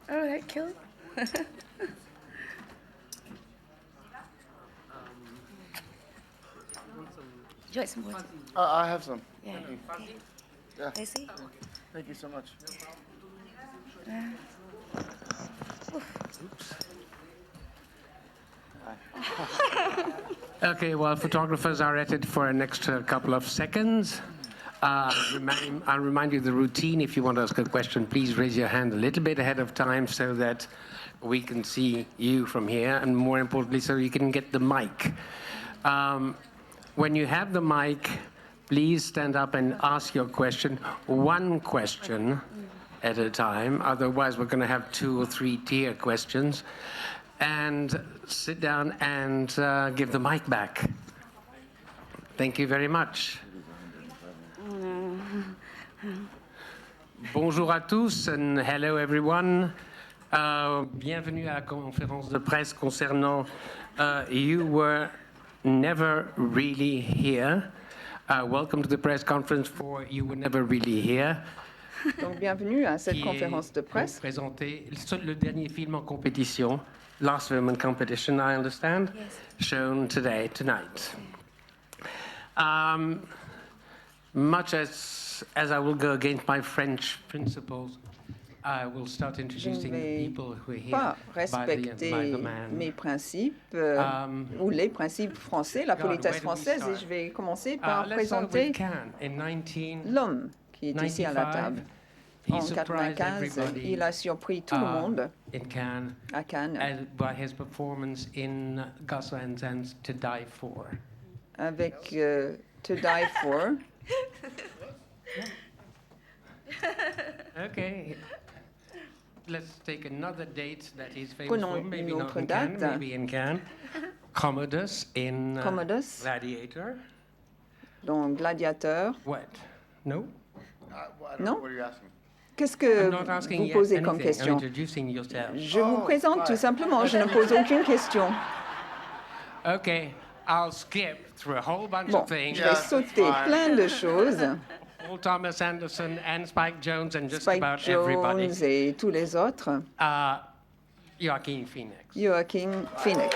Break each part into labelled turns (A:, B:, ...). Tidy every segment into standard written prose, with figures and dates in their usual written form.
A: All right, kill. Do you like some water?
B: I have some.
A: Yeah. Okay.
B: Yeah.
A: I see.
B: Thank you so much.
C: Okay, well, photographers are at it for an extra couple of seconds. I'll remind you of the routine. If you want to ask a question, please raise your hand a little bit ahead of time so that we can see you from here, and more importantly, so you can get the mic. When you have the mic, please stand up and ask your question, one question at a time. Otherwise, we're going to have 2 or 3 tier questions. And sit down and give the mic back. Thank you very much. Bonjour à tous and hello everyone. Bienvenue à la conférence de presse concernant You Were Never Really Here. Welcome to the press conference for You Were Never Really Here.
D: Donc, bienvenue à cette conférence de presse.
C: Présenter le dernier film en compétition, Last Film in Competition, I understand,
A: Yes.
C: shown tonight. Much as I will go against my French principles, I will start introducing the people who are here
D: Pas
C: by
D: respecter
C: the man.
D: mes principes ou les principes français, la politesse française, et je vais commencer par
C: Let's start with
D: présenter
C: Cannes. In 1995,
D: l'homme qui est ici à la table.
C: he
D: En
C: surprised
D: 1995,
C: everybody
D: il a surpris tout le monde
C: in Cannes
D: à Cannes
C: by his performance in Gus Van Sant's To Die For.
D: avec To Die For.
C: Okay. Let's take another date that he's famous
D: Prenons
C: for, maybe
D: une
C: not
D: autre
C: in Cannes,
D: date.
C: maybe in Cannes. Commodus in
D: Commodus,
C: Gladiator.
D: donc Gladiateur.
C: What? No?
D: Non?
B: What are you asking?
D: Qu'est-ce que
C: I'm not asking
D: vous
C: yet
D: posez comme
C: anything. I'm
D: question?
C: introducing yourself.
D: Je vous présente tout simplement, je ne pose aucune question.
C: Okay, I'll skip through a whole bunch
D: Bon,
C: of things.
D: je vais sauter plein de choses.
C: Paul Thomas Anderson and Spike Jones and just
D: Spike
C: about everybody.
D: Jones et tous les autres.
C: Joaquin Phoenix.
D: Joaquin Phoenix.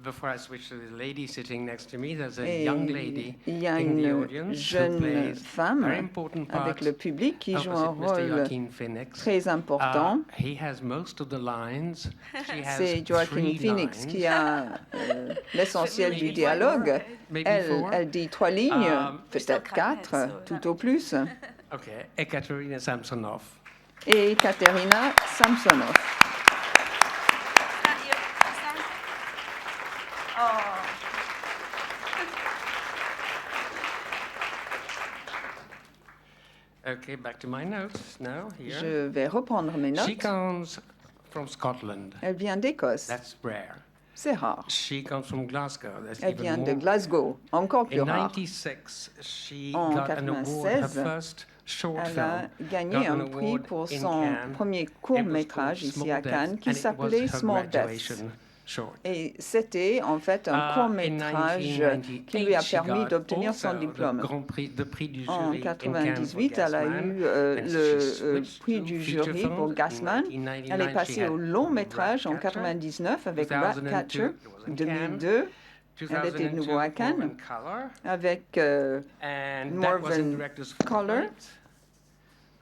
C: Before I switch to the lady sitting next to me, there's a
D: Et
C: young lady
D: il y a
C: in the
D: une
C: audience who
D: jeune
C: plays a
D: femme
C: very important part
D: avec le public qui joue un
C: opposite Mr.
D: rôle
C: Joaquin Phoenix.
D: très important.
C: He has most of the lines. She has
D: C'est Joaquin
C: 3
D: Phoenix
C: lines.
D: qui a l'essentiel du dialogue.
C: Maybe
D: Elle,
C: 4.
D: elle dit 3 lignes, peut-être
A: Still can't
D: 4,
A: hear, so
D: tout
A: that-
D: au plus.
C: Okay, Ekaterina Samsonov.
D: Et Katerina Samsonov.
C: Okay, back to my notes now here.
D: Je vais reprendre mes
C: She
D: notes.
C: comes from Scotland.
D: Elle vient d'Écosse.
C: That's rare.
D: C'est rare.
C: She comes from Glasgow. That's
D: Elle
C: even
D: vient de
C: more.
D: Glasgow, encore plus
C: In
D: rare.
C: 96, she
D: En
C: got an award. Her
D: 96,
C: first short
D: Elle a
C: film
D: gagné
C: got an
D: un prix
C: award
D: pour
C: in
D: son
C: Cannes.
D: premier
C: It was
D: court-métrage
C: called
D: ici
C: Small
D: à
C: Deaths,
D: Cannes qui
C: and it was
D: s'appelait
C: her
D: Small Deaths.
C: graduation short.
D: Et c'était en fait un
C: In
D: court-métrage qui lui a
C: 1998, she
D: permis
C: got
D: d'obtenir son
C: also
D: diplôme.
C: the prix du
D: En
C: jury in Cannes for
D: 98, elle a
C: Gasman,
D: eu
C: and she
D: le
C: switched
D: prix
C: to
D: du
C: feature
D: jury
C: film.
D: pour
C: In
D: Gassman.
C: 1999,
D: Elle est
C: she
D: passée
C: had
D: au long métrage en
C: Ratcatcher.
D: 99 avec
C: 2002,
D: Ratcatcher.
C: it was in Cannes.
D: 2002, elle était de nouveau à
C: 2002,
D: Cannes
C: Morven Color.
D: avec
C: And that was in
D: Morven
C: director's
D: Color.
C: Fortnight.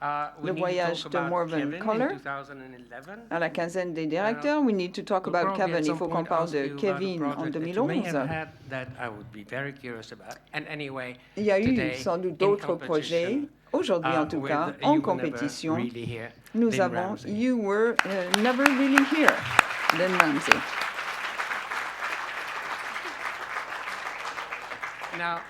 C: We
D: Le
C: need to
D: voyage
C: talk
D: de
C: about
D: Morven
C: Kevin in
D: Color.
C: 2011.
D: à la quinzaine des directeurs. We need to talk about
C: Probably at
D: Kevin. Il
C: some
D: faut qu'on
C: point
D: parle
C: ask
D: de
C: you about a
D: Kevin en
C: project that you may
D: 2011.
C: have had that I would be very curious about. And anyway,
D: Il y a eu
C: today,
D: sans doute
C: in
D: d'autres
C: competition,
D: projets. Aujourd'hui, en tout
C: with
D: cas,
C: You
D: en
C: Were Never
D: compétition,
C: Really Here,
D: nous
C: Lynn
D: avons
C: Ramsey.
D: You Were Never Really Here, Lynn Ramsey.
C: Now,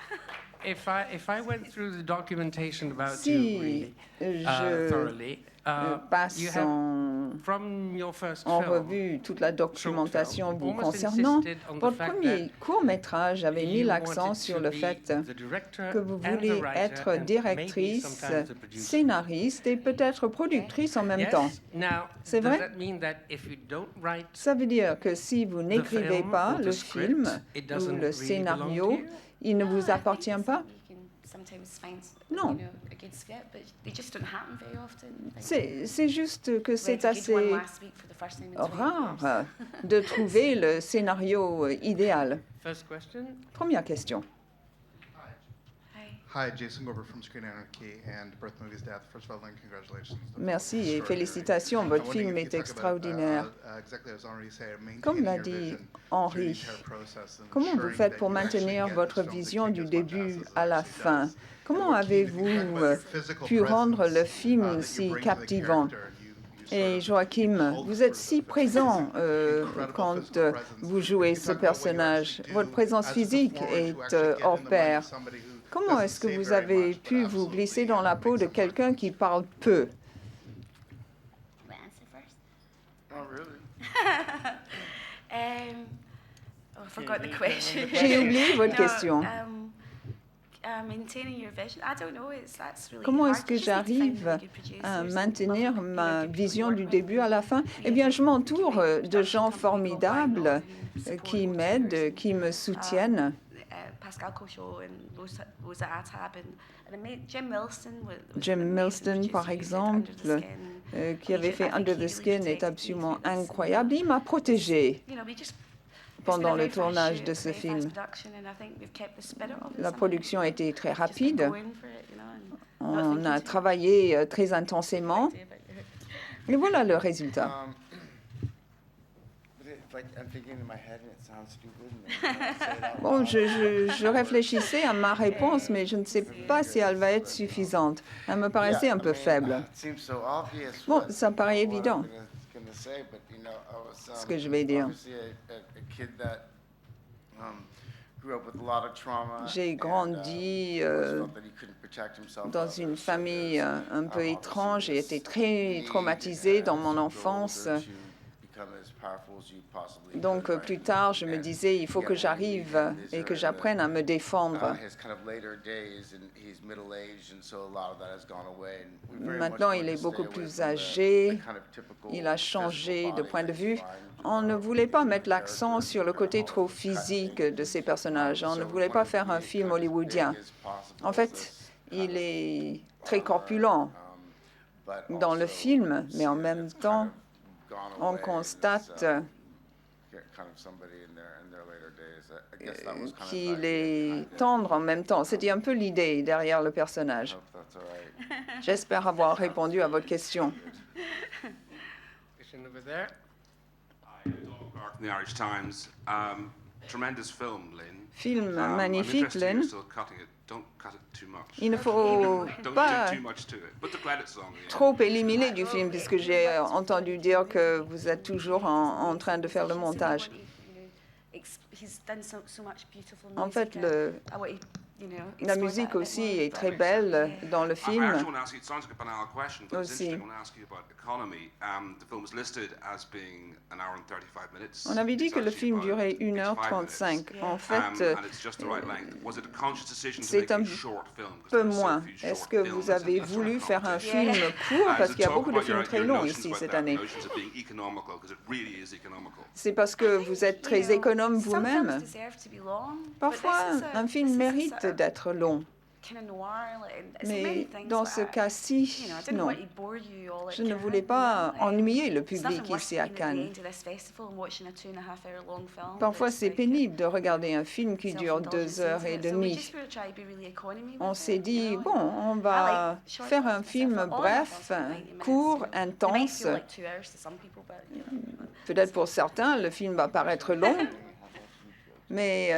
C: if I went through the documentation about
D: Si
C: you really
D: je
C: thoroughly, you
D: passe
C: have
D: en
C: from your first
D: en
C: film,
D: revue toute la documentation
C: short
D: vous
C: film, almost
D: concernant,
C: insisted on the
D: votre
C: fact
D: premier court-métrage avait mis
C: you
D: l'accent
C: wanted
D: sur
C: to
D: le
C: be
D: fait
C: the director
D: que vous
C: and the
D: voulez
C: writer
D: être
C: and maybe
D: directrice,
C: sometimes the producer.
D: scénariste et peut-être productrice en même temps.
C: Yes. Now,
D: C'est
C: does
D: vrai?
C: that mean that if you don't write
D: Ça veut dire que si vous n'écrivez
C: film
D: pas
C: or the
D: le
C: script,
D: film
C: it
D: ou
C: doesn't
D: le
C: really
D: scénario,
C: belong to you?
D: il ne vous
A: No, I think
D: appartient
A: it's
D: pas?
A: you can sometimes find,
D: Non.
A: you know, a good script, but they just don't happen very often.
D: C'est juste que c'est
A: Read a good one
D: assez
A: last week for the first time in 20 years.
D: rare de trouver le scénario idéal.
C: First question.
D: Première question.
A: Hi.
E: Hi, Jason Gober from Screen Anarchy and Birth Movies Death. First of all, congratulations.
D: Merci et félicitations, votre film est extraordinaire. Comme l'a dit Henri, comment vous faites pour maintenir votre vision du début à la fin? Comment avez-vous pu rendre le film si captivant? Et Joachim, vous êtes si présent quand vous jouez ce personnage. Votre présence physique est hors pair. Comment est-ce que vous avez pu vous glisser dans la peau de quelqu'un qui parle peu?
A: Can I answer first?
B: Oh, really?
A: I forgot the question.
D: J'ai oublié votre
A: No,
D: question.
A: Maintaining your vision. I don't know. That's really
D: Comment
A: hard.
D: est-ce que
A: You just need to find
D: j'arrive
A: really good producers
D: à
A: and
D: maintenir
A: love, you know,
D: ma
A: good people
D: vision
A: to
D: du
A: work
D: début
A: with.
D: à la fin? Eh bien, je m'entoure de gens formidables qui m'aident, qui me soutiennent.
A: Pascal Cochot and Rosa Atab and Jim Milston.
D: Jim Milston, par exemple, qui avait fait Under the Skin, est absolument incroyable. Il m'a protégée pendant le tournage de ce film. La production a été très rapide. On a travaillé très intensément. Et voilà le résultat.
B: I'm thinking in my head and it sounds stupid. And then I say it out
D: Bon,
B: loud.
D: je réfléchissais à ma réponse, mais je ne sais pas si elle va être suffisante. Elle me paraissait un peu faible.
B: It seems so obvious
D: Bon,
B: what-
D: ça paraît
B: what I'm
D: évident,
B: gonna say, but, you know, I was,
D: ce que je vais dire.
B: obviously a kid that grew up with a lot of trauma.
D: J'ai
B: and,
D: grandi
B: always felt that he couldn't protect himself
D: dans
B: others,
D: une
B: so
D: famille
B: there's,
D: un peu
B: obviously
D: étrange. J'ai
B: this
D: été très
B: need
D: traumatisée dans mon
B: as you grow
D: enfance.
B: older to become as powerful as you possibly
D: Donc,
B: could,
D: plus
B: right?
D: tard, je me
B: And
D: disais, il faut que
B: yeah,
D: j'arrive
B: these
D: et
B: are
D: que
B: in the,
D: j'apprenne à me défendre.
B: his kind of later days, and he's middle-aged, and so a lot of that has gone away. And we very
D: Maintenant,
B: much
D: il
B: wanted
D: est
B: to
D: beaucoup
B: stay away
D: plus
B: from the
D: âgé.
B: kind of typical
D: Il a
B: physical
D: changé de
B: body
D: point de
B: that
D: vue.
B: he's fine to
D: On ne
B: develop
D: voulait pas
B: into
D: mettre
B: a
D: l'accent
B: character
D: sur le
B: and
D: côté
B: all
D: trop
B: those kinds of
D: physique
B: things.
D: de ces personnages. On ne
B: So
D: voulait
B: we
D: pas
B: wanted to
D: faire
B: be
D: un
B: kind
D: film
B: of as
D: hollywoodien.
B: big as possible
D: En
B: as
D: fait,
B: this
D: il
B: kind
D: est
B: of
D: très
B: bar,
D: corpulent
B: but
D: dans le
B: also
D: film,
B: see
D: mais en
B: that
D: même
B: it's kind
D: temps,
B: of gone
D: on
B: away, and it's,
D: constate
B: kind of somebody in their later days. I guess that was kind of the
D: qu'il
B: idea
D: est
B: behind it.
D: tendre en même temps. C'était un peu l'idée derrière le
B: I
D: personnage.
B: hope that's all right.
D: J'espère avoir répondu à votre question.
C: Question over there.
F: Hi, Donald Clark from the Irish Times. Tremendous film, Lynn.
D: Film
F: I'm
D: magnifique,
F: interested you're
D: Lynn.
F: still cutting it. Don't cut it too much.
D: Il ne faut
F: Don't
D: pas
F: do too much to it. Put the credits on. Yeah.
D: trop éliminer du film, puisque j'ai entendu dire que vous êtes toujours en train de faire le montage. En fait, la musique aussi est très belle dans le
F: I
D: film.
F: actually want to ask you, it sounds like a banal question, but it's
D: Aussi.
F: interesting. I want to ask you about economy. The film is listed as being an hour and 35 minutes.
D: On avait dit
F: It's
D: que le
F: actually
D: film
F: about-
D: durait
F: it's
D: 1h35.
F: 5 minutes.
D: En fait,
F: And it's just the right length. Was it a conscious decision to
D: c'est
F: make
D: un
F: a short film? 'Cause
D: peu
F: there are so
D: moins.
F: few
D: Est-ce
F: short
D: que
F: films
D: vous
F: in
D: avez
F: this
D: voulu faire un
F: competition.
D: film court? Parce qu'il y a
F: Talk
D: beaucoup de
F: about
D: films
F: your
D: très longs
F: notions
D: ici
F: about
D: cette
F: that,
D: année.
F: notions of being economical, 'cause it really is economical.
D: C'est parce que vous êtes très économe vous-même. Parfois, un film mérite d'être long. Mais dans ce cas-ci, non. Je ne voulais pas ennuyer le public ici à Cannes. Parfois, c'est pénible de regarder un film qui dure 2h30. On s'est dit, bon, on va faire un film bref, court, intense. Peut-être pour certains, le film va paraître long. Mais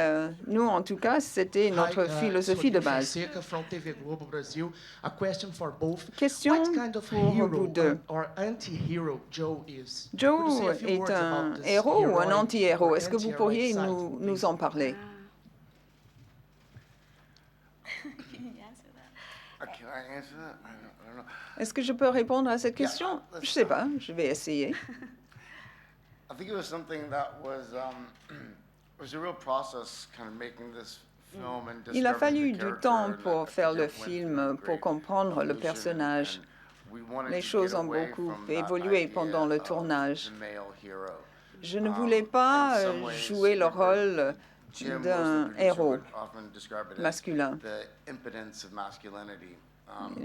D: nous, en tout cas, c'était notre philosophie de base.
G: From TV Globo Brasil. A question for both.
D: Question
G: What kind of
D: pour
G: hero
D: vous deux.
G: or anti-hero Joe is? Could you
D: Joe
G: say a few
D: est
G: words
D: un
G: about this
D: héros ou un
G: heroic
D: anti-héros?
G: or
D: Est-ce que vous
G: anti-heroic
D: pourriez
G: side,
D: nous
G: please?
D: en parler?
B: Can I answer that? I don't know.
D: Est-ce que je peux répondre à cette question? Je ne sais pas, je vais essayer.
B: I think it was something that was was a real process, kind of making this film and
D: Il a
B: discovering
D: fallu
B: the
D: du
B: character,
D: temps
B: and
D: pour
B: I
D: faire
B: think
D: le
B: it went
D: film,
B: through a
D: pour
B: great
D: comprendre le
B: evolution,
D: personnage.
B: and we wanted
D: Les
B: to
D: choses
B: get
D: ont
B: away
D: beaucoup
B: from that
D: évolué
B: idea
D: pendant le
B: of
D: tournage.
B: the male hero.
D: Je ne voulais pas jouer le rôle
B: Jim,
D: d'un
B: most of the
D: héros
B: producers would often describe it as
D: masculin.
B: the impotence of masculinity.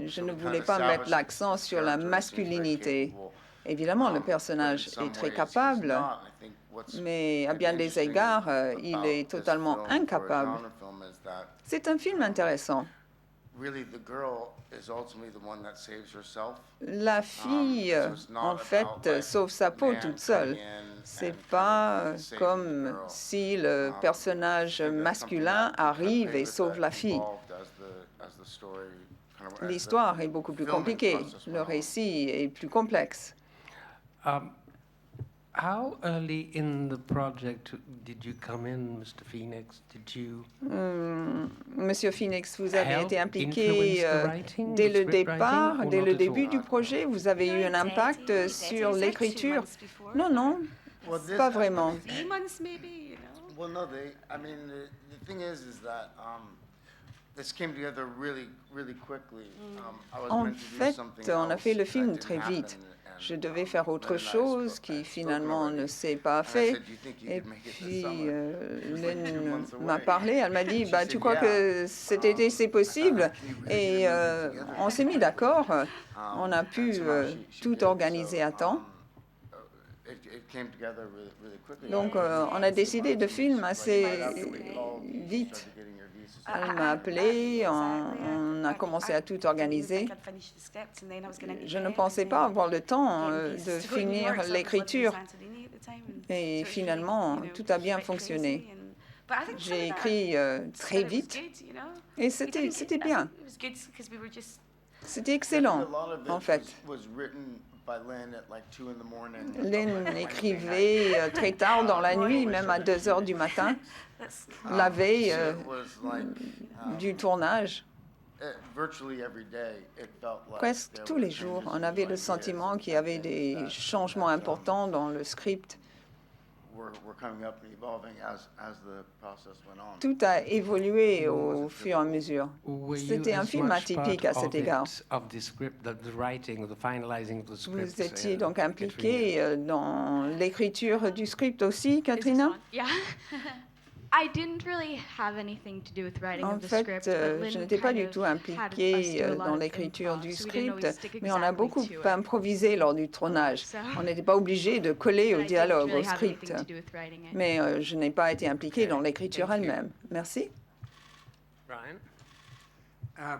D: Je
B: So
D: ne
B: we kind
D: voulais
B: of
D: pas mettre
B: established
D: l'accent
B: this
D: sur la
B: character seems very
D: masculinité.
B: capable.
D: Évidemment, le
B: But
D: personnage
B: in some
D: est très
B: ways, he's
D: capable,
B: not. I think what's
D: mais à
B: been
D: bien des
B: interesting
D: égards, il
B: about
D: est
B: this
D: totalement
B: film for a
D: incapable.
B: genre film is that
D: C'est un film intéressant.
B: really the girl is ultimately the one that saves herself.
D: La fille,
B: So it's not
D: en
B: about,
D: fait,
B: like,
D: sauve sa peau
B: man
D: toute seule.
B: coming in
D: C'est
B: and
D: pas
B: kind of saving the
D: comme
B: girl.
D: si le personnage
B: I think that's
D: masculin
B: something that
D: arrive et
B: played with
D: sauve
B: that
D: la fille.
B: evolved as the story kind of- as the
D: L'histoire est beaucoup plus
B: filming
D: compliquée.
B: process
D: Le
B: went on.
D: récit est plus complexe.
C: How early in the project did you come in, Mr. Phoenix? Did you
D: Monsieur Phoenix, vous avez
C: help
D: été
C: influence
D: impliqué
C: the writing,
D: dès
C: the
D: le
C: script
D: départ,
C: writing, or
D: dès
C: not
D: le
C: at
D: début
C: all?
D: du projet. Vous avez eu un impact sur l'écriture? Non, non,
B: Well, this-
D: pas vraiment.
A: 3 months maybe, you know.
B: Well, no, I mean, the thing is that this came together really, really quickly. I was
D: En
B: meant to do
D: fait,
B: something
D: on a
B: else
D: fait le
B: that
D: film
B: didn't
D: très
B: happen,
D: vite.
B: and,
D: Je devais faire autre
B: Lynn and I
D: chose
B: spoke-
D: qui
B: I'd spoken
D: finalement
B: already.
D: ne s'est pas
B: And I
D: fait.
B: said, "Do you think you
D: Et
B: could make it this
D: puis,
B: summer?" It was like 2
D: Lynn
B: months
D: m'a
B: away.
D: parlé, elle m'a dit,
B: She
D: bah,
B: said,
D: tu crois
B: "Yeah."
D: que cet été c'est possible?
B: Can you really
D: Et
B: get a movie together?
D: on s'est mis d'accord, on a pu
B: And somehow she
D: tout
B: did.
D: organiser
B: So,
D: à temps.
B: It came together really, really quickly.
D: Donc, on a décidé de film assez vite. Elle m'a appelé, on a commencé à tout organiser. Je ne pensais pas avoir le temps de finir l'écriture. Et finalement, tout a bien fonctionné. J'ai écrit très vite et c'était bien. C'était excellent, en fait. Lynn écrivait très tard dans la nuit, même à 2 heures du matin, la veille du tournage. Presque tous les jours, on avait le sentiment qu'il y avait des changements importants dans le script. Tout a évolué au fur et à mesure. C'était un film atypique à cet égard. Vous étiez donc impliqué dans l'écriture du script aussi, Katrina?
H: Yeah. I didn't really have anything to do with writing
D: En
H: of the
D: fait,
H: script, but Lynn
D: je n'étais pas
H: kind
D: du
H: of
D: tout
H: had us
D: impliquée
H: do a lot
D: dans
H: of
D: l'écriture
H: improv,
D: du
H: so we didn't always
D: script,
H: stick
D: mais on a
H: exactly
D: beaucoup
H: to it.
D: improvisé lors du tournage.
H: So-
D: On n'était pas obligé de coller
H: But
D: au
H: I didn't
D: dialogue,
H: really
D: au
H: have
D: script.
H: anything to do with writing it.
D: Mais je n'ai pas été impliquée dans l'écriture
F: Thank you.
D: elle-même. Merci.
C: Brian?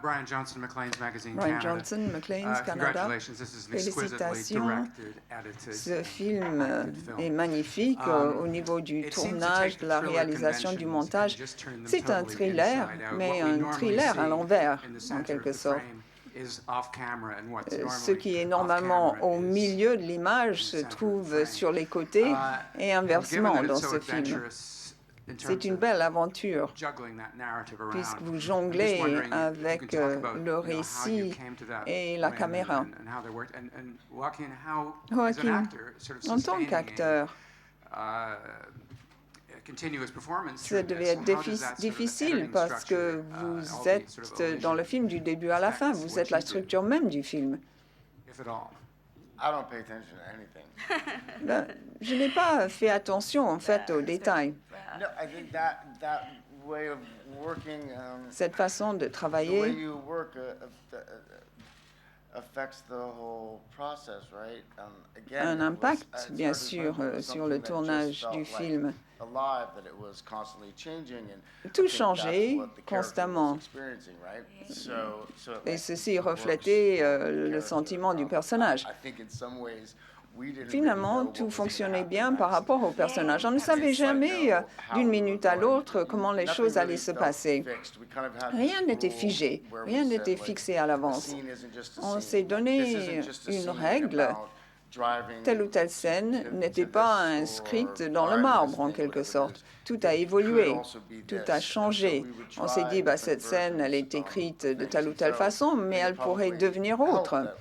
I: Brian Johnson, Maclean's Magazine
D: Brian
I: Canada.
D: Johnson, Maclean's Canada.
I: Congratulations, this is an exquisitely
D: Félicitations.
I: directed, edited,
D: Ce film
I: acted film.
D: est magnifique au niveau du
I: It seems to
D: tournage,
I: take
D: de la
I: thriller
D: réalisation, du
I: conventions
D: montage.
I: and just turn them
D: C'est un
I: totally
D: thriller,
I: inside out.
D: mais
I: What we
D: un
I: normally
D: thriller à
I: see
D: l'envers,
I: in the
D: en
I: center
D: quelque
I: of the
D: sorte.
I: frame is off camera, and what's
D: Ce
I: normally
D: qui est
I: off
D: normalement
I: camera
D: au
I: is
D: milieu de l'image se
I: in the center of the
D: trouve
I: frame.
D: sur les côtés et
I: Given
D: inversement
I: that
D: dans
I: it's so
D: ce film.
I: adventurous in
D: C'est
I: terms
D: une
I: of
D: belle aventure
I: juggling that narrative around,
D: puisque vous
I: I'm just
D: jonglez
I: wondering if you
D: avec
I: can talk about,
D: le
I: how you
D: récit
I: came to that
D: et la
I: when
D: caméra.
I: and how they worked. And Joaquin, how, as an
D: Joaquin,
I: actor, sort of
D: en tant
I: sustaining
D: qu'acteur,
I: a continuous performance
D: ça
I: through
D: devait
I: this,
D: être
I: how does that sort of
D: difficile
I: editing
D: parce que
I: structure,
D: vous
I: all the
D: êtes
I: sort of
D: dans le film du début à la fin,
I: effects,
D: vous
I: what
D: êtes la
I: you do,
D: structure même du film.
I: if at all?
B: I don't pay attention to anything.
D: Ben, je n'ai pas fait attention en fait aux détails.
B: No, I think that way of working,
D: Cette façon de
B: the way
D: travailler
B: you work affects the whole process, right? Again,
D: a un
B: it was-
D: impact,
B: it's
D: bien
B: hard to
D: sûr,
B: explain, but
D: sur le
B: something that
D: tournage
B: just felt
D: du
B: like
D: film.
B: alive, that it was constantly changing, and I
D: Tout
B: think that's
D: changeait
B: what the character
D: constamment.
B: was experiencing, right? So it,
D: Et
B: like,
D: ceci
B: works
D: reflétait
B: for the
D: le
B: character.
D: sentiment du personnage.
B: I think in some ways we didn't really
D: Finalement,
B: know what
D: tout
B: was gonna
D: fonctionnait
B: happen
D: bien par
B: next.
D: rapport au personnage. On ne savait jamais d'une minute à l'autre comment les choses allaient se passer. Rien n'était figé, rien n'était fixé à l'avance. On s'est donné une règle. telle ou telle scène n'était pas inscrite dans le marbre, en quelque sorte. Tout a évolué, tout a changé. On s'est dit, bah, cette scène, elle est écrite de telle ou telle façon, mais elle pourrait devenir autre.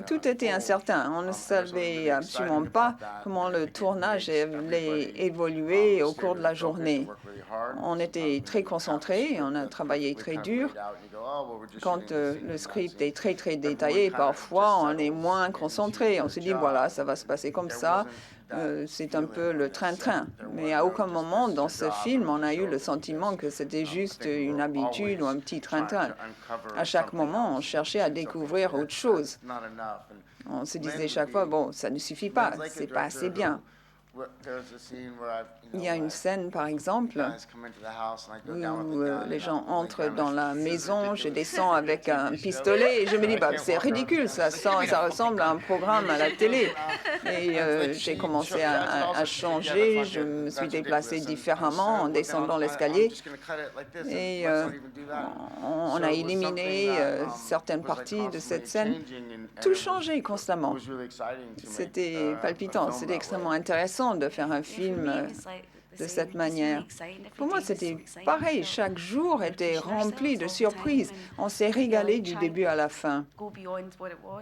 D: Tout était incertain. On ne savait absolument pas comment le tournage allait évoluer au cours de la journée. On était très concentrés, on a travaillé très dur. Quand le script est très, très détaillé, parfois on est moins concentré. On se dit, voilà, ça va se passer comme ça. C'est un peu le train-train. Mais à aucun moment dans ce film, on a eu le sentiment que c'était juste une habitude ou un petit train-train. À chaque moment, on cherchait à découvrir autre chose. On se disait chaque fois, bon, ça ne suffit pas, c'est pas assez bien. Il y a une scène, par exemple, où les gens entrent dans la maison, je descends avec un pistolet et je me dis, bah, c'est ridicule, ça ressemble à un programme à la télé. Et j'ai commencé à changer, je me suis déplacée différemment en descendant l'escalier. Et on a éliminé certaines parties de cette scène. Tout changeait constamment. C'était palpitant, c'était extrêmement intéressant de faire un film de cette manière. Pour moi, c'était pareil. Chaque jour était rempli de surprises. On s'est régalé du début à la fin.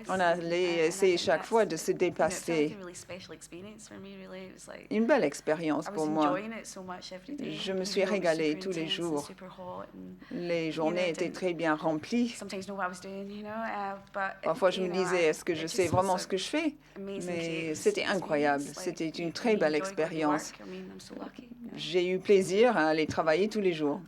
D: On allait essayer chaque fois de se dépasser. Une belle expérience pour moi. Je me suis régalée tous les jours. Les journées étaient très bien remplies. Parfois, je me disais, est-ce que je sais vraiment ce que je fais? Mais c'était incroyable. C'était une très belle expérience. J'ai eu plaisir à aller travailler tous les jours.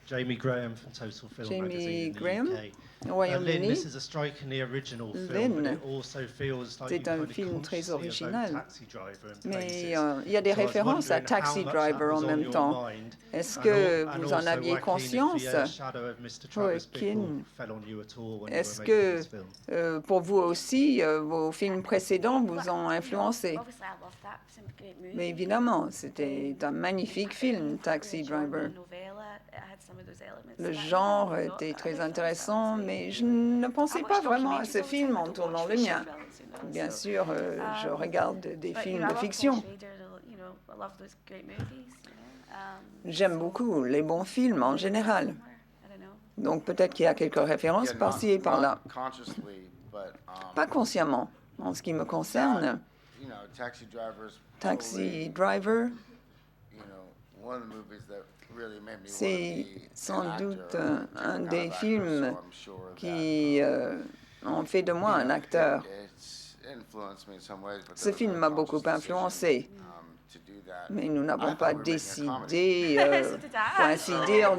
J: Jamie Graham from Total Film
D: Jamie
J: Magazine in the
D: Graham,
J: UK.
D: au Royaume-Uni.
J: This is a strikingly original film, but
D: Lynn,
J: it also feels like
D: c'est
J: you
D: un
J: kind of
D: film très
J: consciously
D: original.
J: evoked Taxi Driver in
D: Mais
J: places.
D: il y a des
J: So I was
D: références à
J: wondering
D: Taxi
J: how much
D: Driver
J: that
D: en
J: was on
D: même
J: your
D: temps.
J: mind,
D: Est-ce
J: and
D: que
J: al- and
D: vous en
J: also
D: aviez
J: Joaquin, if
D: conscience?
J: the shadow of Mr. Travis Bickle
D: Joaquin,
J: fell on you at all when you
D: est-ce
J: were making
D: que
J: this film?
D: pour vous aussi, vos films précédents vous ont influencé? Mais évidemment, c'était un magnifique film, Taxi Driver. Le genre était très intéressant, mais je ne pensais pas vraiment à ce film en tournant le mien. Bien sûr, je regarde des films de fiction. J'aime beaucoup les bons films en général. Donc peut-être qu'il y a quelques références par-ci et par-là. Pas consciemment. En ce qui me concerne, Taxi Driver, c'est sans doute un des films qui ont fait de moi un acteur. Ce film m'a beaucoup influencé. Mais nous n'avons pas décidé, pour ainsi dire,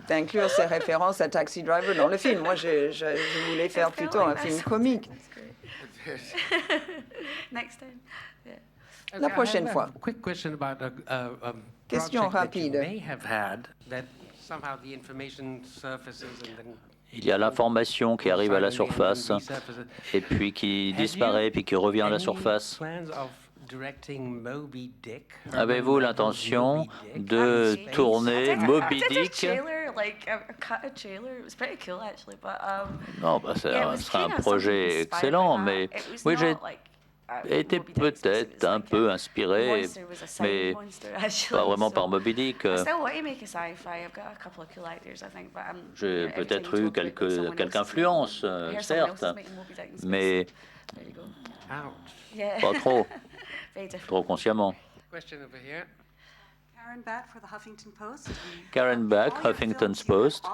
D: d'inclure ces références à Taxi Driver dans le film. Moi, je voulais faire plutôt un film comique. La prochaine fois.
C: Quick question about a
D: Question
C: project that you
D: rapide.
C: may have had that somehow the information surfaces and then
K: Il y a l'information qui arrive à la surface et puis qui disparaît puis qui revient à la surface. Avez-vous l'intention de tourner Moby Dick? Non, bah, ce sera un projet excellent, mais oui, j'ai été peut-être un peu inspiré, mais pas vraiment par Moby Dick. J'ai peut-être eu quelques influences, certes, mais pas trop consciemment. Karen Back, Huffington Post.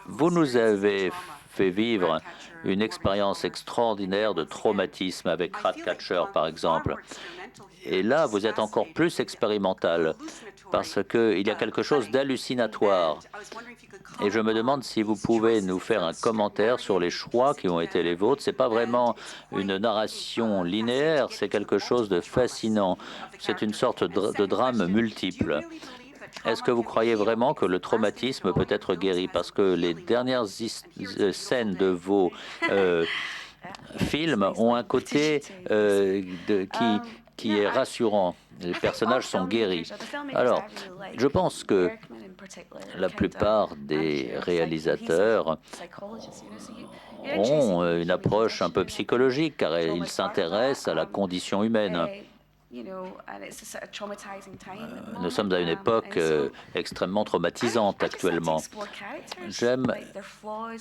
K: Vous nous avez fait vivre une expérience extraordinaire de traumatisme avec Ratcatcher, par exemple. Et là, vous êtes encore plus expérimental parce qu'il y a quelque chose d'hallucinatoire. Et je me demande si vous pouvez nous faire un commentaire sur les choix qui ont été les vôtres. Ce n'est pas vraiment une narration linéaire, c'est quelque chose de fascinant. C'est une sorte de drame multiple. Est-ce que vous croyez vraiment que le traumatisme peut être guéri? Parce que les dernières scènes de vos films ont un côté qui est rassurant. les personnages sont guéris. Alors, je pense que la plupart des réalisateurs ont une approche un peu psychologique car ils s'intéressent à la condition humaine. Nous sommes à une époque extrêmement traumatisante actuellement. J'aime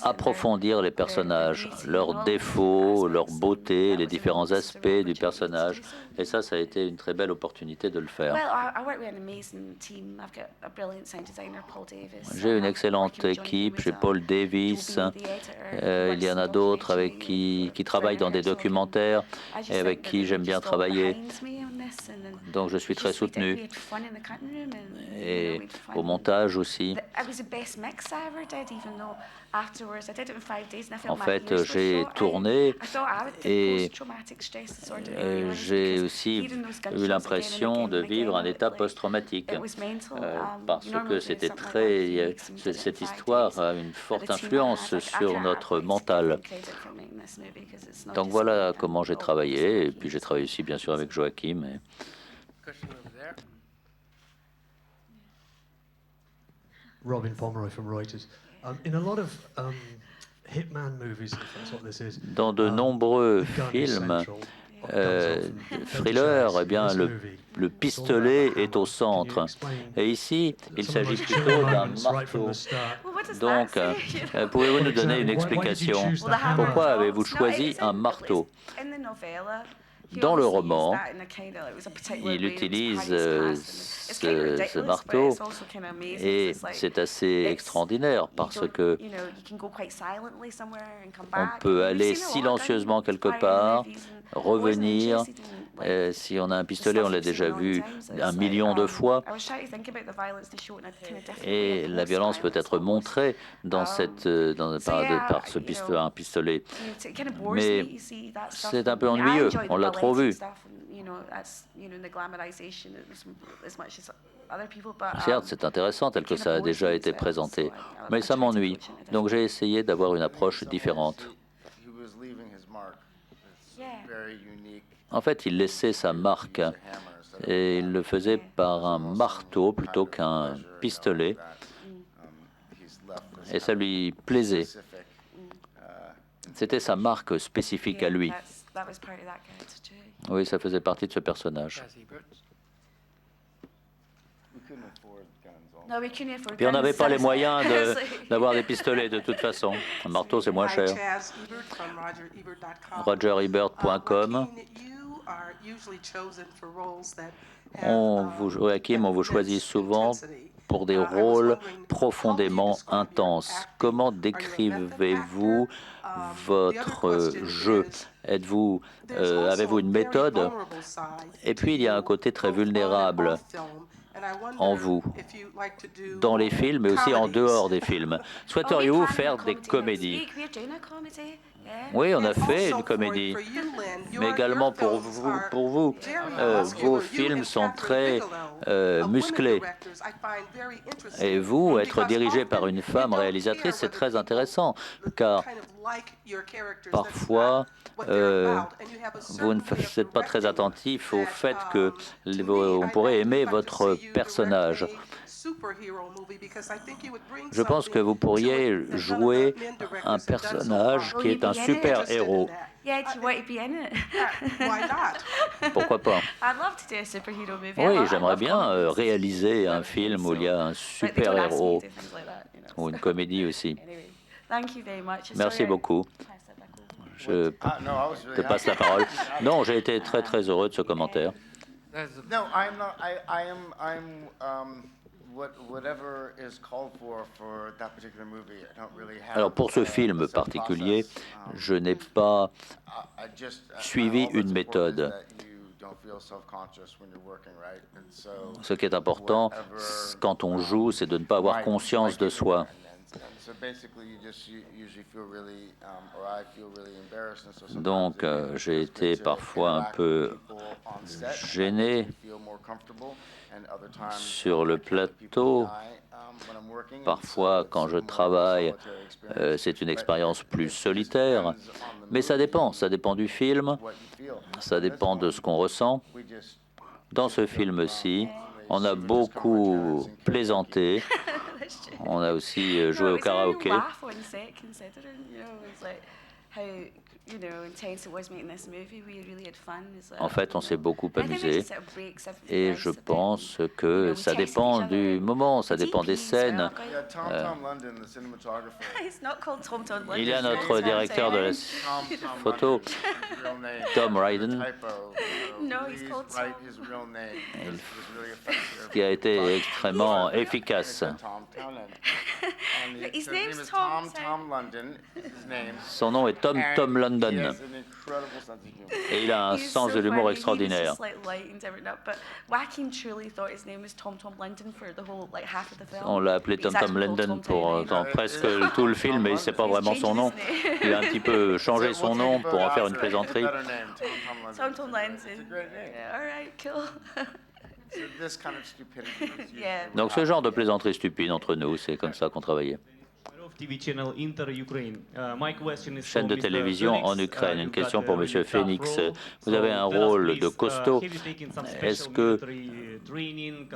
K: approfondir les personnages, leurs défauts, leur beauté, les différents aspects du personnage. Et ça a été une très belle opportunité de le faire. J'ai une excellente équipe, j'ai Paul Davis, il y en a d'autres avec qui travaillent dans des documentaires et avec qui j'aime bien travailler. Donc je suis très soutenu. Et au montage aussi. En fait, j'ai tourné et j'ai aussi eu l'impression de vivre un état post-traumatique parce que cette histoire a une forte influence sur notre mental. Donc voilà comment j'ai travaillé et puis j'ai travaillé aussi bien sûr avec Joachim.
L: Robin Pomeroy from Reuters. In a lot of hitman movies, if that's what this is,
K: dans de nombreux films thriller, eh bien, le pistolet est au centre. Et ici, il s'agit plutôt d'un marteau. Donc, pouvez-vous nous donner une explication? Pourquoi avez-vous choisi un marteau? Dans le roman, il utilise ce marteau et c'est assez extraordinaire parce que on peut aller silencieusement quelque part, revenir. Si on a un pistolet, on l'a déjà vu 1 million de fois. Et la violence peut être montrée dans par un pistolet. Mais c'est un peu ennuyeux, on l'a trop vu. Certes, c'est intéressant tel que ça a déjà été présenté, mais ça m'ennuie. Donc j'ai essayé d'avoir une approche différente. En fait, il laissait sa marque et il le faisait par un marteau plutôt qu'un pistolet. Et ça lui plaisait. C'était sa marque spécifique à lui. Oui, ça faisait partie de ce personnage. Puis on n'avait pas les moyens d'avoir des pistolets de toute façon. Un marteau, c'est moins cher. RogerEbert.com. Joachim, on vous choisit souvent pour des rôles profondément intenses. Comment décrivez-vous votre jeu? Avez-vous une méthode? Et puis il y a un côté très vulnérable en vous, dans les films, mais aussi en dehors des films. Souhaiteriez-vous faire des comédies? Oui, on a fait une comédie, mais également pour vous, vos films sont très musclés. Et vous, être dirigé par une femme réalisatrice, c'est très intéressant, car parfois, vous n'êtes pas très attentif au fait que on pourrait aimer votre personnage. Je pense que vous pourriez jouer un personnage qui est un super-héros. Pourquoi pas? Oui, j'aimerais bien réaliser un film où il y a un super-héros, ou une comédie aussi. Merci beaucoup. Je te passe la parole. Non, j'ai été très très heureux de ce commentaire. Alors pour ce film particulier, je n'ai pas suivi une méthode. Ce qui est important quand on joue, c'est de ne pas avoir conscience de soi. Donc j'ai été parfois un peu gêné sur le plateau. Parfois, quand je travaille, c'est une expérience plus solitaire, mais ça dépend du film, ça dépend de ce qu'on ressent. Dans ce film-ci, on a beaucoup plaisanté. On a aussi joué au karaoké. En fait, on s'est beaucoup amusé et je pense que ça dépend du moment, ça dépend des scènes. Il y a notre directeur de la photo, Tom Ryden, qui a été extrêmement efficace. Son nom est Tom London. Et il a un sens de l'humour extraordinaire. On l'a appelé Tom London dans presque tout le film, mais c'est pas vraiment son nom. Il a un petit peu changé son nom pour en faire une plaisanterie.
A: Tom London. All right, cool.
K: Donc ce genre de plaisanterie stupide entre nous, c'est comme ça qu'on travaillait. Chaîne de télévision en Ukraine. Une question pour Monsieur Phoenix. Vous avez un rôle de costaud. Est-ce que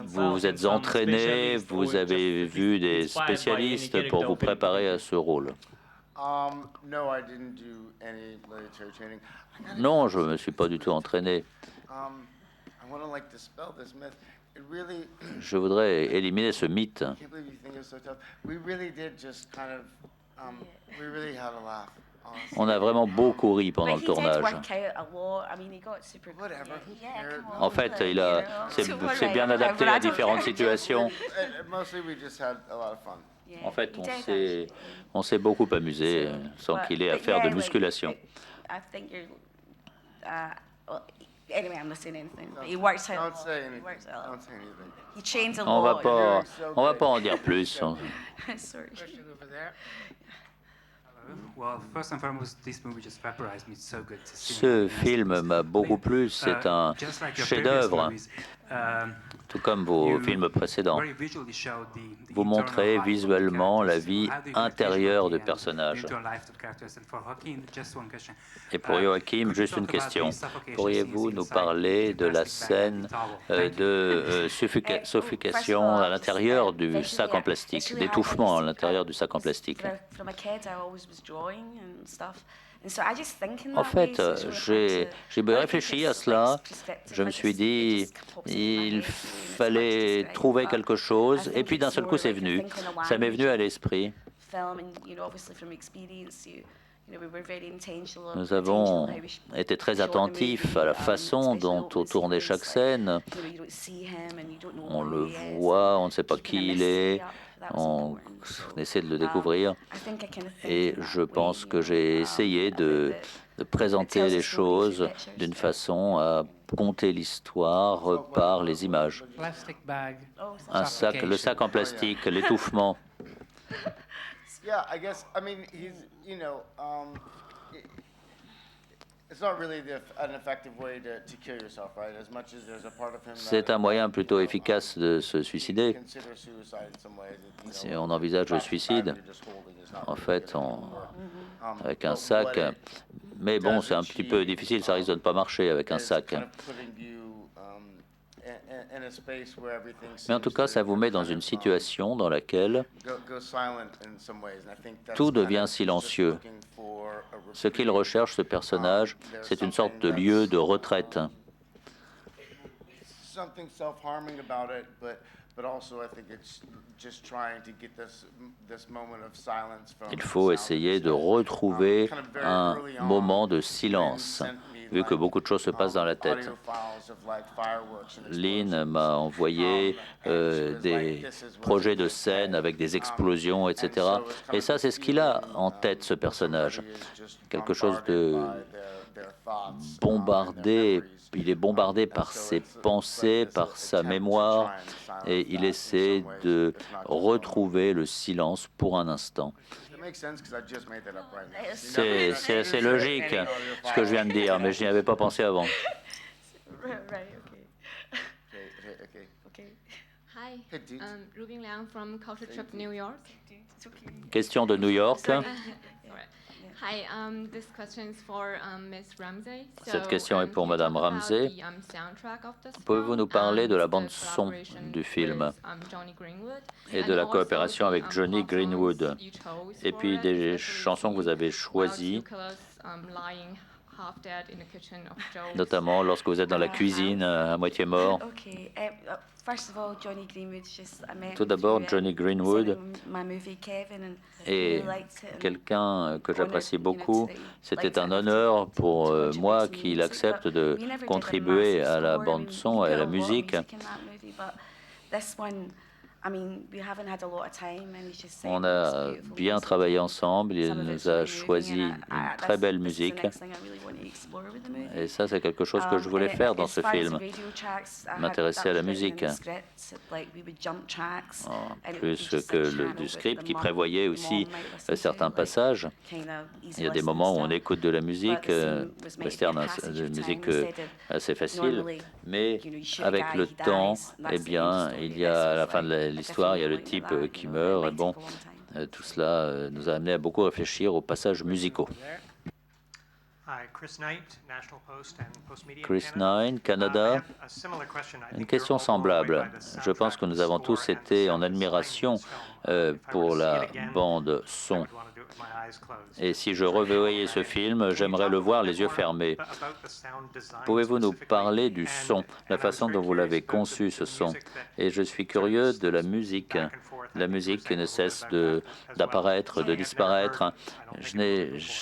K: vous vous êtes entraîné, vous avez vu des spécialistes pour vous préparer à ce rôle? Non, je ne me suis pas du tout entraîné. Je voudrais éliminer ce mythe. On a vraiment beaucoup ri pendant le tournage. En fait, c'est bien adapté à différentes situations. En fait, on s'est beaucoup amusé sans qu'il ait à faire de musculation.
A: Anyway, I'm not saying anything. But he works out.
B: Don't say anything. Don't say anything.
A: He trains a
K: On
A: lot.
K: va pas en dire plus.
A: Sorry.
K: Ce film m'a beaucoup plu. C'est un chef-d'œuvre, tout comme vos films précédents. Vous montrez visuellement la vie intérieure de personnages. Et pour Joachim, juste une question. Pourriez-vous nous parler de la scène de suffocation à l'intérieur du sac en plastique, d'étouffement à l'intérieur du sac en plastique? En fait, j'ai réfléchi à cela. Je me suis dit, il fallait trouver quelque chose. Et puis d'un seul coup, c'est venu. Ça m'est venu à l'esprit. Nous avons été très attentifs à la façon dont on tournait chaque scène. On le voit, on ne sait pas qui il est. On essaie de le découvrir et je pense que j'ai essayé de présenter les choses d'une façon à conter l'histoire par les images. Un sac, le sac en plastique, l'étouffement. C'est un moyen plutôt efficace de se suicider. Si on envisage le suicide, en fait, avec un sac, mais bon, c'est un petit peu difficile, ça risque de ne pas marcher avec un sac. Mais en tout cas, ça vous met dans une situation dans laquelle tout devient silencieux. Ce qu'il recherche, ce personnage, c'est une sorte de lieu de retraite. Il faut essayer de retrouver un moment de silence, vu que beaucoup de choses se passent dans la tête. Lynn m'a envoyé des projets de scène avec des explosions, etc. Et ça, c'est ce qu'il a en tête, ce personnage. Quelque chose de bombardé. Il est bombardé par ses pensées, par sa mémoire, et il essaie de retrouver le silence pour un instant. C'est logique, ce que je viens de dire, mais je n'y avais pas pensé avant.
M: Hi, Rubin Liang from Culture Trip New York.
K: Question de New York.
M: Hi, this question is for Ms. Ramsey.
K: Cette question est pour Madame Ramsey. Pouvez-vous nous parler de la bande-son du film et de la coopération avec Johnny Greenwood et puis des chansons que vous avez choisies, notamment lorsque vous êtes dans la cuisine à moitié mort? Tout d'abord, Johnny Greenwood est quelqu'un que j'apprécie beaucoup. C'était un honneur pour moi qu'il accepte de contribuer à la bande-son et à la musique. On a bien travaillé ensemble, il nous a choisi une très belle musique. Et ça, c'est quelque chose que je voulais faire dans ce film, m'intéresser à la musique. En plus que du script qui prévoyait aussi certains passages. Il y a des moments où on écoute de la musique, western, de musique assez facile, mais avec le temps, eh bien, il y a à la fin de l'histoire, il y a le type qui meurt. Et bon, tout cela nous a amené à beaucoup réfléchir aux passages musicaux. Chris Nine, Canada. Une question semblable. Je pense que nous avons tous été en admiration pour la bande son. Et si je revoyais ce film, j'aimerais le voir les yeux fermés. Pouvez-vous nous parler du son, la façon dont vous l'avez conçu, ce son? Et je suis curieux de la musique qui ne cesse d'apparaître, de disparaître. Je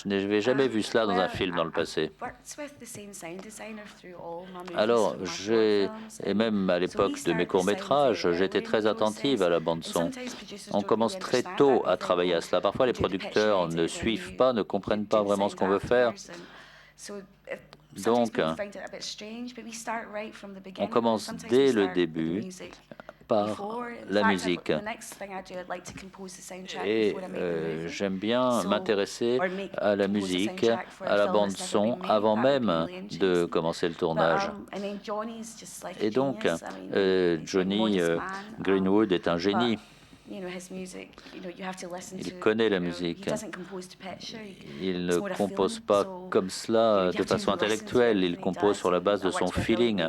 K: n'avais jamais vu cela dans un film dans le passé. Alors, et même à l'époque de mes courts-métrages, j'étais très attentive à la bande-son. On commence très tôt à travailler à cela. Parfois, les producteurs ne suivent pas, ne comprennent pas vraiment ce qu'on veut faire. Donc, on commence dès le début par la musique. Et j'aime bien m'intéresser à la musique, à la bande-son, avant même de commencer le tournage. Et donc, Johnny Greenwood est un génie. Il connaît la musique. Il ne compose pas comme cela de façon intellectuelle. Il compose sur la base de son feeling.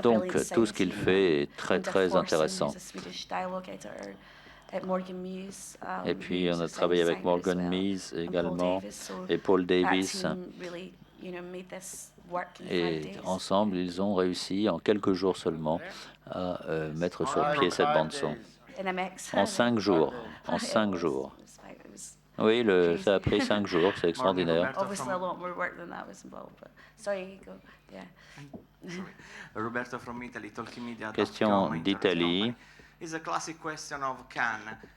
K: Donc, tout ce qu'il fait est très, très intéressant. Et puis, on a travaillé avec Morgan Mees également et Paul Davis. Et ensemble, ils ont réussi en quelques jours seulement à mettre sur pied cette bande-son. En 5 jours. En 5 jours. Oui, ça a pris 5 jours, c'est extraordinaire. Question d'Italie.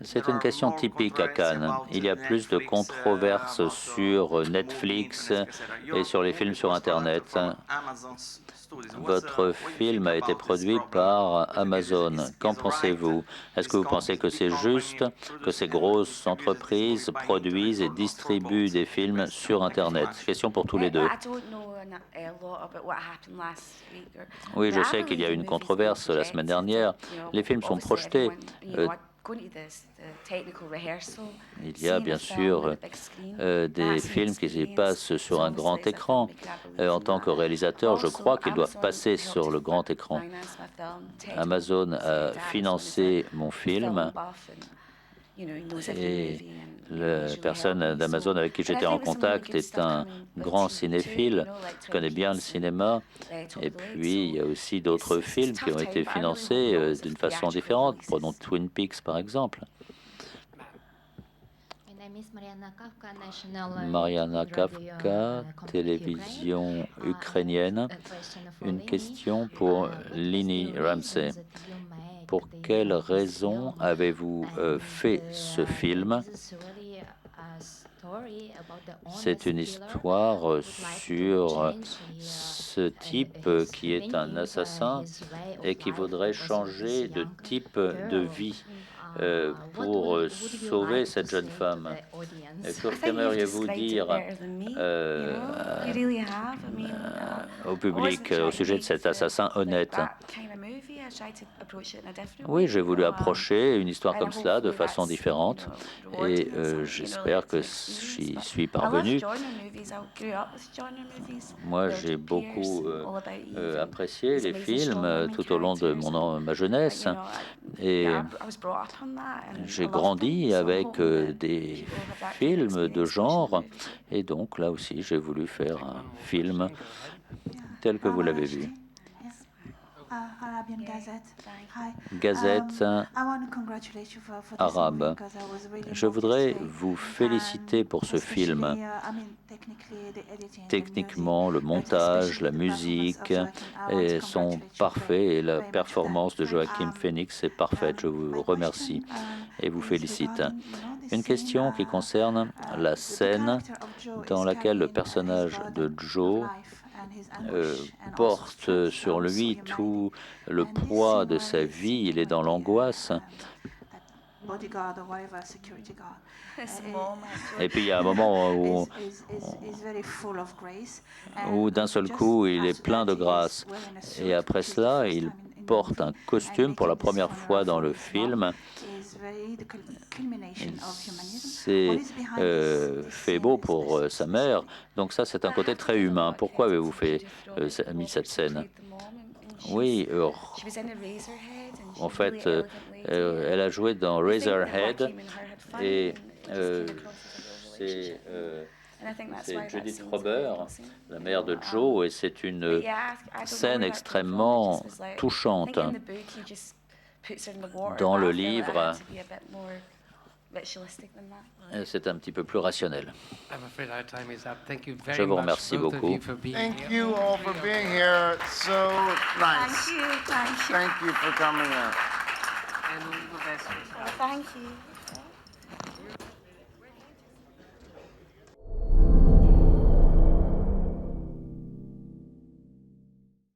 K: C'est une question typique à Cannes. Il y a plus de controverses sur Netflix et sur les films sur Internet. Votre film a été produit par Amazon. Qu'en pensez-vous? Est-ce que vous pensez que c'est juste que ces grosses entreprises produisent et distribuent des films sur Internet? Question pour tous les deux. Oui, je sais qu'il y a eu une controverse la semaine dernière. Les films sont projetés. Il y a bien sûr des films qui se passent sur un grand écran. En tant que réalisateur, je crois qu'ils doivent passer sur le grand écran. Amazon a financé mon film et la personne d'Amazon avec qui j'étais en contact est un grand cinéphile, connaît bien le cinéma. Et puis, il y a aussi d'autres films qui ont été financés d'une façon différente. Prenons Twin Peaks, par exemple. Mariana Kafka, télévision ukrainienne. Une question pour Lini Ramsey. Pour quelles raisons avez-vous fait ce film? C'est une histoire sur ce type qui est un assassin et qui voudrait changer de type de vie pour sauver cette jeune femme. Qu'aimeriez-vous dire au public au sujet de cet assassin honnête? Oui, j'ai voulu approcher une histoire comme cela de façon différente et j'espère que j'y suis parvenu. Moi, j'ai beaucoup apprécié les films tout au long de ma jeunesse et j'ai grandi avec des films de genre et donc là aussi j'ai voulu faire un film tel que vous l'avez vu. Gazette arabe. Je voudrais vous féliciter pour ce film. Techniquement, le montage, la musique sont parfaits et la performance de Joaquin Phoenix est parfaite. Je vous remercie et vous félicite. Une question qui concerne la scène dans laquelle le personnage de Joe porte sur lui tout le poids de sa vie, il est dans l'angoisse. Et puis il y a un moment où d'un seul coup il est plein de grâce. Et après cela, il porte un costume pour la première fois dans le film. C'est fait beau pour sa mère. Donc ça, c'est un côté très humain. Pourquoi avez-vous mis cette scène? Oui, en fait, elle a joué dans Razorhead et c'est Judith Rober, la mère de Joe, et c'est une scène extrêmement touchante. Dans le livre, c'est un petit peu plus rationnel. Je vous remercie beaucoup.
B: Thank you all for being here. It's so nice. Thank you for coming here.
A: Thank you.